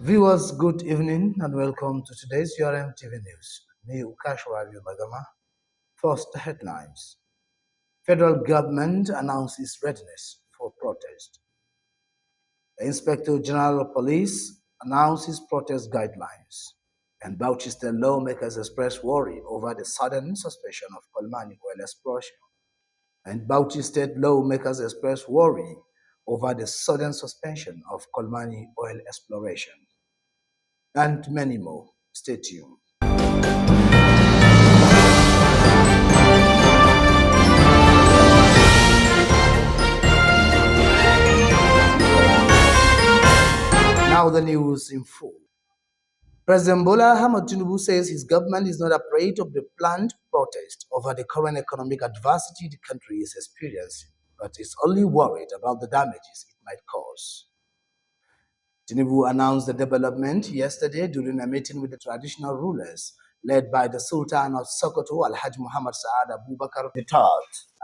Viewers, good evening and welcome to today's URMtv news. Me, Ukashwari Bagama. First, the headlines. Federal government announces readiness for protest. The Inspector General of Police announces protest guidelines. And Bauchi State lawmakers express worry over the sudden suspension of Kolmani oil exploration. And Bauchi State lawmakers express worry over the sudden suspension of Kolmani oil exploration. And many more. Stay tuned. Now the news in full. President Bola Ahmed Tinubu says his government is not afraid of the planned protest over the current economic adversity the country is experiencing, but is only worried about the damages it might cause. Tinubu announced the development yesterday during a meeting with the traditional rulers led by the Sultan of Sokoto, Alhaji Muhammad Saad Abubakar III,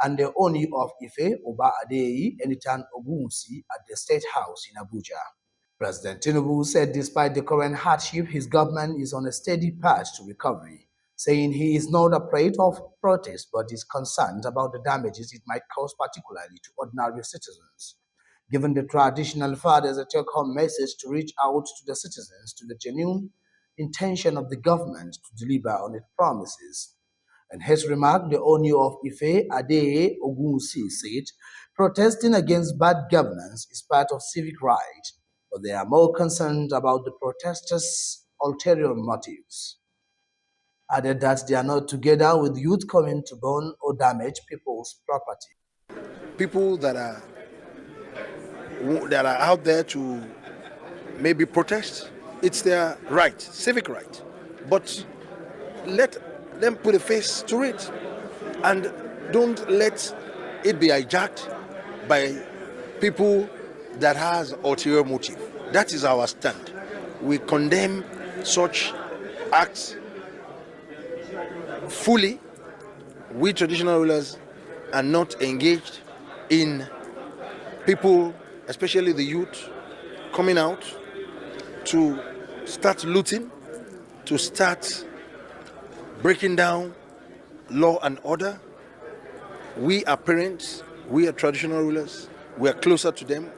and the Oni of Ife, Oba Adeyi Enitan Ogunwusi, at the State House in Abuja. President Tinubu said despite the current hardship, his government is on a steady path to recovery, saying he is not afraid of protest but is concerned about the damages it might cause, particularly to ordinary citizens. Given the traditional fathers a take-home message to reach out to the citizens to the genuine intention of the government to deliver on its promises. In his remark, the Oni of Ife, Adeye Ogunwusi, said protesting against bad governance is part of civic right, but they are more concerned about the protesters' ulterior motives. Added that they are not together with youth coming to burn or damage people's property. People that are out there to maybe protest, it's their right, civic right. But let them put a face to it, and don't let it be hijacked by people that has ulterior motive. That is our stand. We condemn such acts fully. We traditional rulers are not engaged in people, especially the youth, coming out to start looting, to start breaking down law and order. We are parents, we are traditional rulers, we are closer to them.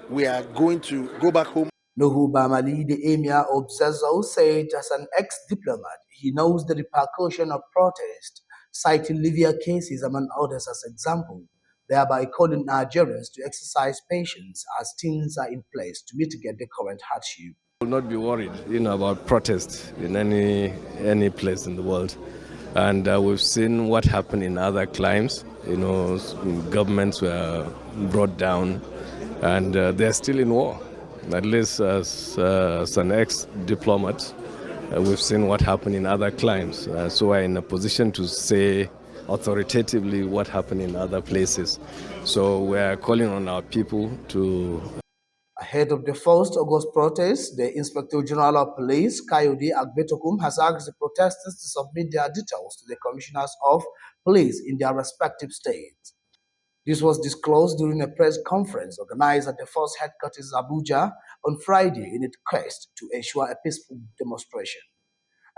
We are going to go back home. Nuhu Bamali, the emir of Zazzau, said as an ex-diplomat, he knows the repercussion of protest, citing Libya cases among others as example, thereby calling Nigerians to exercise patience as things are in place to mitigate the current hardship. I will not be worried, about protest in any place in the world. And we've seen what happened in other climes. Governments were brought down, and they're still in war. At least as an ex-diplomat, we've seen what happened in other climes. So we're in a position to say authoritatively what happened in other places. So we're calling on our people to... Ahead of the 1st August protest, the Inspector General of Police, Kayode Agbetokum, has asked the protesters to submit their details to the commissioners of police in their respective states. This was disclosed during a press conference organized at the force headquarters Abuja on Friday in its quest to ensure a peaceful demonstration.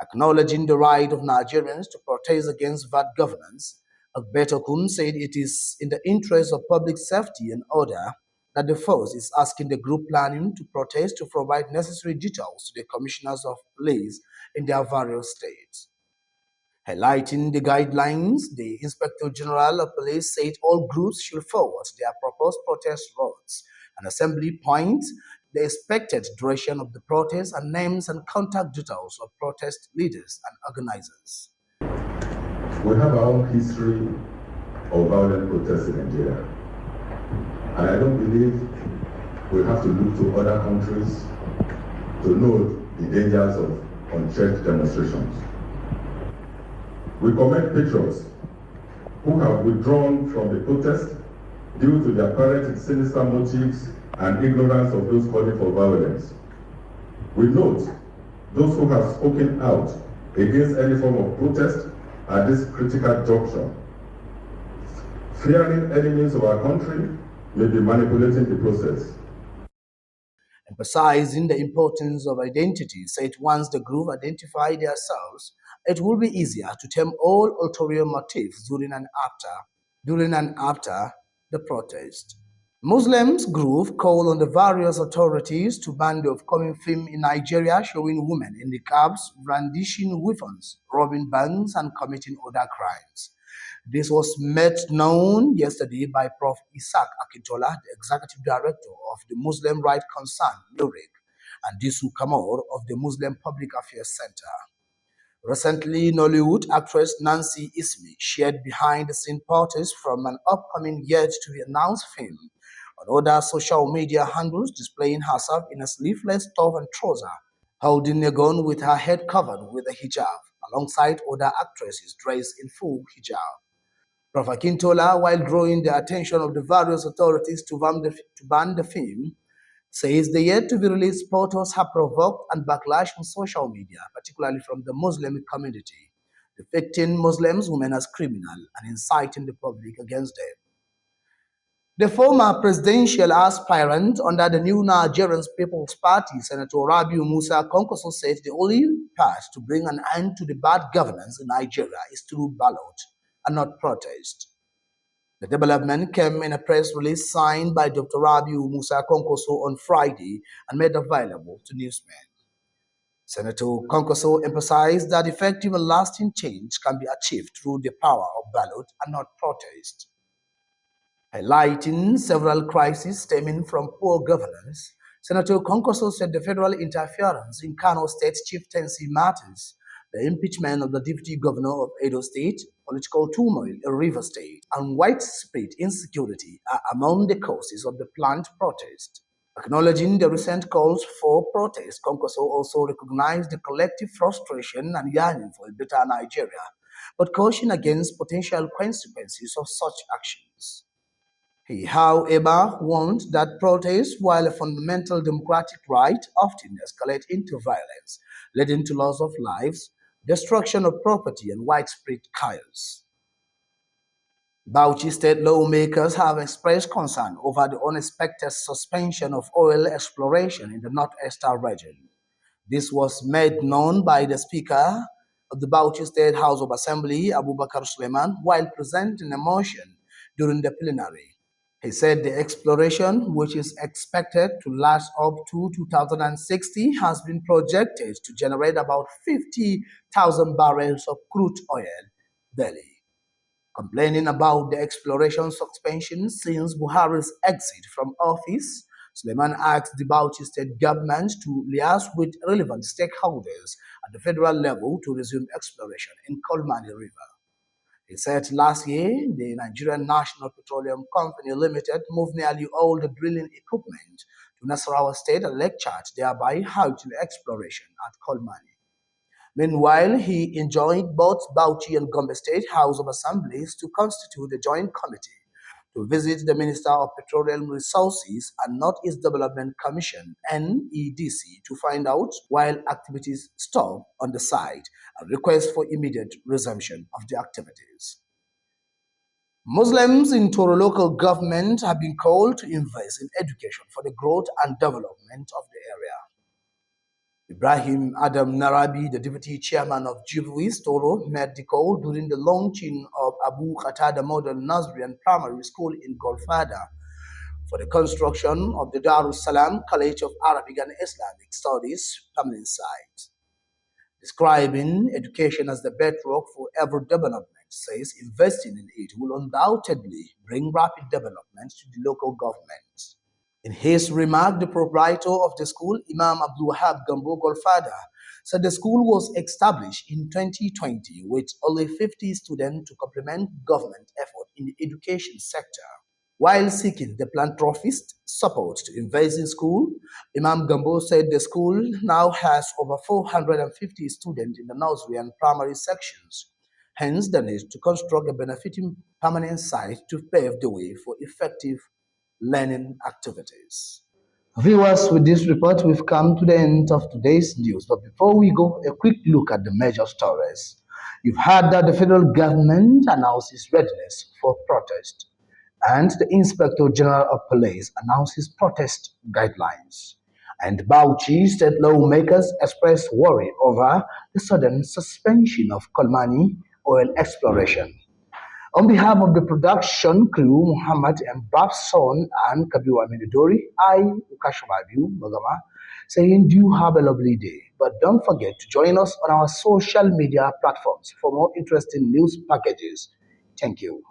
Acknowledging the right of Nigerians to protest against bad governance, Agbetokum said it is in the interest of public safety and order that the force is asking the group planning to protest to provide necessary details to the commissioners of police in their various states. Highlighting the guidelines, the Inspector General of Police said all groups should forward their proposed protest routes and assembly points, the expected duration of the protest, and names and contact details of protest leaders and organizers. We have our own history of violent protests in Nigeria, and I don't believe we have to look to other countries to know the dangers of unchecked demonstrations. We commend patriots who have withdrawn from the protest due to their apparent sinister motives and ignorance of those calling for violence. We note those who have spoken out against any form of protest at this critical juncture, fearing enemies of our country may be manipulating the process. emphasizing the importance of identity, said once the group identify themselves, it will be easier to tame all ulterior motives during and after the protest. Muslims group call on the various authorities to ban the upcoming film in Nigeria showing women in the cabs brandishing weapons, robbing banks, and committing other crimes. This was made known yesterday by Prof. Isaac Akintola, the Executive Director of the Muslim Rights Concern, NURIC, and Disu Kamor of the Muslim Public Affairs Center. Recently, Nollywood actress Nancy Ismi shared behind-the-scenes photos from an upcoming yet-to-be-announced film on other social media handles displaying herself in a sleeveless top and trouser, holding a gun with her head covered with a hijab, alongside other actresses dressed in full hijab. Prof. Akintola, while drawing the attention of the various authorities to ban the film, says the yet-to-be-released photos have provoked and backlash on social media, particularly from the Muslim community, depicting Muslim women as criminal and inciting the public against them. The former presidential aspirant under the new Nigerian People's Party, Senator Rabiu Musa Kwankwaso, said the only path to bring an end to the bad governance in Nigeria is through ballot and not protest. The development came in a press release signed by Dr. Rabiu Musa Kwankwaso on Friday and made available to newsmen. Senator Kwankwaso emphasized that effective and lasting change can be achieved through the power of ballot and not protest. Highlighting several crises stemming from poor governance, Senator Kwankwaso said the federal interference in Kano State chieftaincy matters, the impeachment of the deputy governor of Edo State, political turmoil in River State, and widespread insecurity are among the causes of the planned protest. Acknowledging the recent calls for protest, Kwankwaso also recognized the collective frustration and yearning for a better Nigeria, but cautioned against potential consequences of such actions. He, however, warned that protests, while a fundamental democratic right, often escalate into violence, leading to loss of lives, destruction of property, and widespread chaos. Bauchi State lawmakers have expressed concern over the unexpected suspension of oil exploration in the northeastern region. This was made known by the Speaker of the Bauchi State House of Assembly, Abubakar Suleiman, while presenting a motion during the plenary. He said the exploration, which is expected to last up to 2060, has been projected to generate about 50,000 barrels of crude oil daily. Complaining about the exploration suspension since Buhari's exit from office, Suleiman asked the Bauchi State government to liaise with relevant stakeholders at the federal level to resume exploration in Kolmani River. He said last year, the Nigerian National Petroleum Company Limited moved nearly all the drilling equipment to Nasarawa State and Lake Chad, thereby halting exploration at Kolmani. Meanwhile, he enjoined both Bauchi and Gombe State House of Assemblies to constitute a joint committee to visit the Minister of Petroleum Resources and Northeast Development Commission (NEDC) to find out while activities stop on the site and request for immediate resumption of the activities. Muslims in Toro Local Government have been called to invest in education for the growth and development of the area. Ibrahim Adam Narabi, the deputy chairman of Jibwis Toro, made the call during the launching of Abu Qatada Modern Nursery and Primary School in Golfada for the construction of the Darus Salam College of Arabic and Islamic Studies permanent site. Describing education as the bedrock for every development, says investing in it will undoubtedly bring rapid development to the local government. In his remark, the proprietor of the school, Imam Abdul Wahab Gambo Golfada, said the school was established in 2020 with only 50 students to complement government effort in the education sector. While seeking the philanthropist support to invest in school, Imam Gambo said the school now has over 450 students in the nursery and primary sections. Hence, the need to construct a benefiting permanent site to pave the way for effective learning activities. Viewers, with this report, we've come to the end of today's news. But before we go, a quick look at the major stories. You've heard that the federal government announces readiness for protest, and the Inspector General of Police announces protest guidelines. And Bauchi state lawmakers expressed worry over the sudden suspension of Kolmani oil exploration. On behalf of the production crew, Muhammad and Babson and Kabiwa Minidori, I, Ukashababu Magama, saying do have a lovely day. But don't forget to join us on our social media platforms for more interesting news packages. Thank you.